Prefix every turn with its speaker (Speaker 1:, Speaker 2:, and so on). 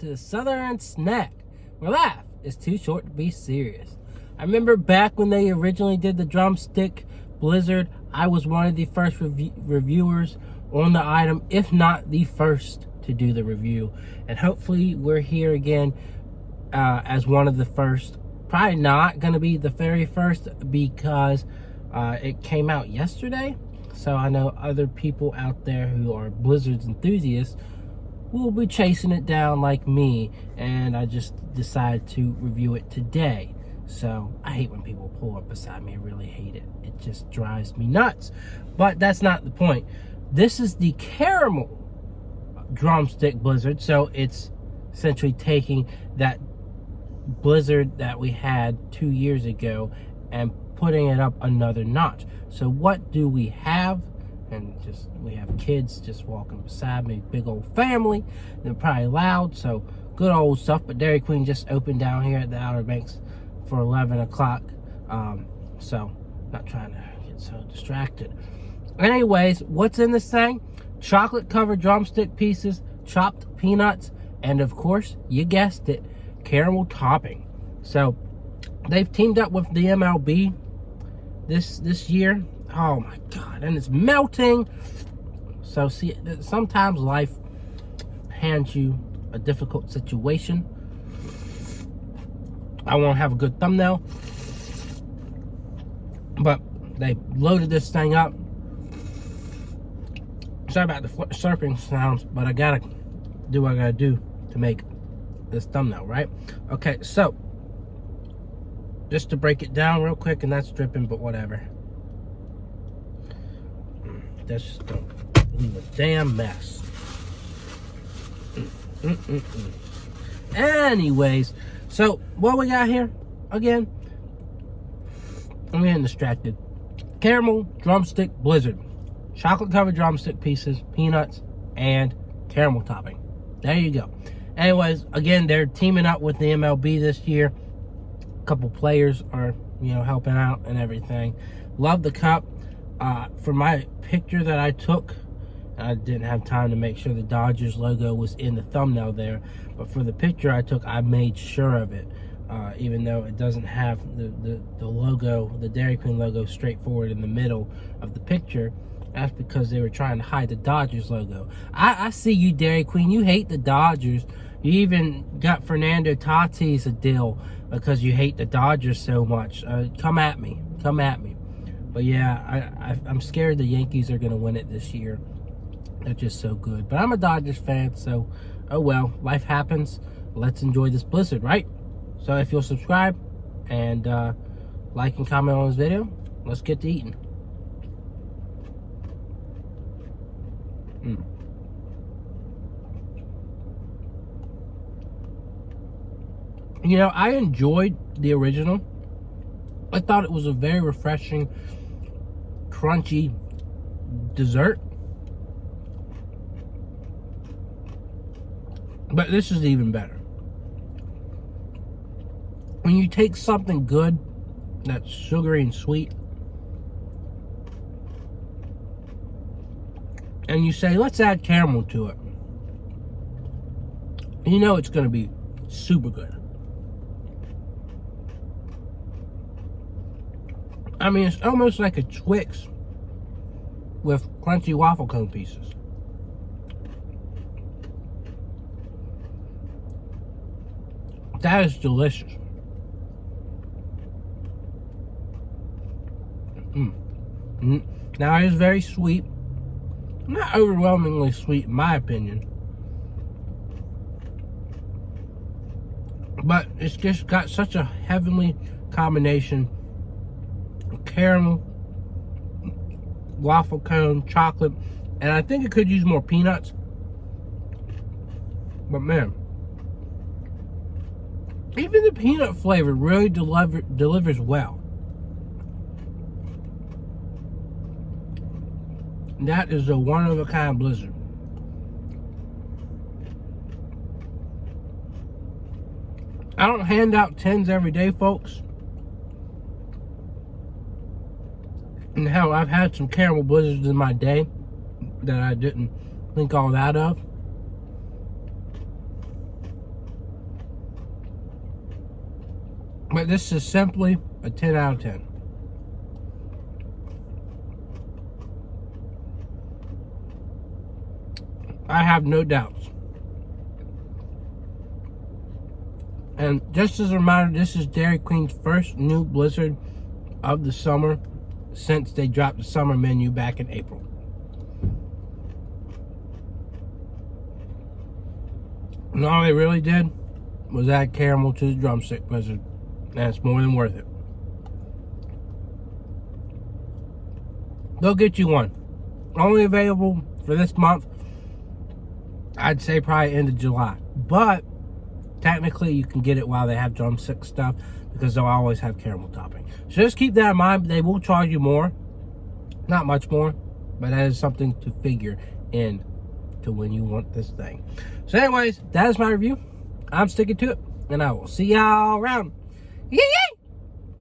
Speaker 1: to the Southern Snack, where life is too short to be serious. I remember back when they originally did the drumstick blizzard, I was one of the first reviewers on the item, if not the first to do the review. And hopefully we're here again as one of the first. Probably not going to be the very first because it came out yesterday. So I know other people out there who are Blizzards enthusiasts will be chasing it down like me, and I just decided to review it today. So I hate when people pull up beside me. I really hate it. It just drives me nuts. But that's not the point. This is the Caramel Drumstick Blizzard. So it's essentially taking that Blizzard that we had 2 years ago and putting it up another notch. So what do we have? And we have kids just walking beside me, big old family. They're probably loud, so good old stuff. But Dairy Queen just opened down here at the Outer Banks for 11 o'clock. So not trying to get so distracted. Anyways, what's in this thing? Chocolate covered drumstick pieces, chopped peanuts, and of course, you guessed it, caramel topping. So they've teamed up with the MLB this year. Oh my god, and it's melting. So see, sometimes life hands you a difficult situation. I won't have a good thumbnail, but they loaded this thing up. Sorry about the slurping sounds, but I gotta do what I gotta do to make this thumbnail, right? Okay, so just to break it down real quick, and that's dripping, but whatever. That's just don't leave a damn mess. Anyways, so what we got here again? I'm getting distracted. Caramel Drumstick Blizzard, chocolate covered drumstick pieces, peanuts, and caramel topping. There you go. Anyways, again, they're teaming up with the MLB this year. A couple players are, helping out and everything. Love the cup. For my picture that I took, I didn't have time to make sure the Dodgers logo was in the thumbnail there, but for the picture I took, I made sure of it, even though it doesn't have the logo, the Dairy Queen logo, straightforward in the middle of the picture. That's because they were trying to hide the Dodgers logo. I see you, Dairy Queen. You hate the Dodgers. You even got Fernando Tatis a deal because you hate the Dodgers so much. Come at me. Come at me. But yeah, I'm scared the Yankees are going to win it this year. They're just so good. But I'm a Dodgers fan, so oh well. Life happens. Let's enjoy this Blizzard, right? So if you'll subscribe and like and comment on this video, let's get to eating. I enjoyed the original. I thought it was a very refreshing, crunchy dessert. But this is even better. When you take something good that's sugary and sweet, and you say, let's add caramel to it, it's going to be super good. I mean, it's almost like a Twix with crunchy waffle cone pieces. That is delicious. Now, it is very sweet. Not overwhelmingly sweet, in my opinion. But it's just got such a heavenly combination. Caramel, waffle cone, chocolate, and I think it could use more peanuts. But man, even the peanut flavor really delivers well. That is a one-of-a-kind Blizzard. I don't hand out 10s every day, folks. And hell, I've had some caramel blizzards in my day that I didn't think all that of. But this is simply a 10 out of 10. I have no doubts. And just as a reminder, this is Dairy Queen's first new blizzard of the summer since they dropped the summer menu back in April. And all they really did was add caramel to the drumstick blizzard. And it's more than worth it. They'll get you one. Only available for this month. I'd say probably end of July. But technically you can get it while they have drumstick stuff, because they'll always have caramel topping. So just keep that in mind. They will charge you more. Not much more. But that is something to figure in to when you want this thing. So anyways, that is my review. I'm sticking to it. And I will see y'all around. Yeah.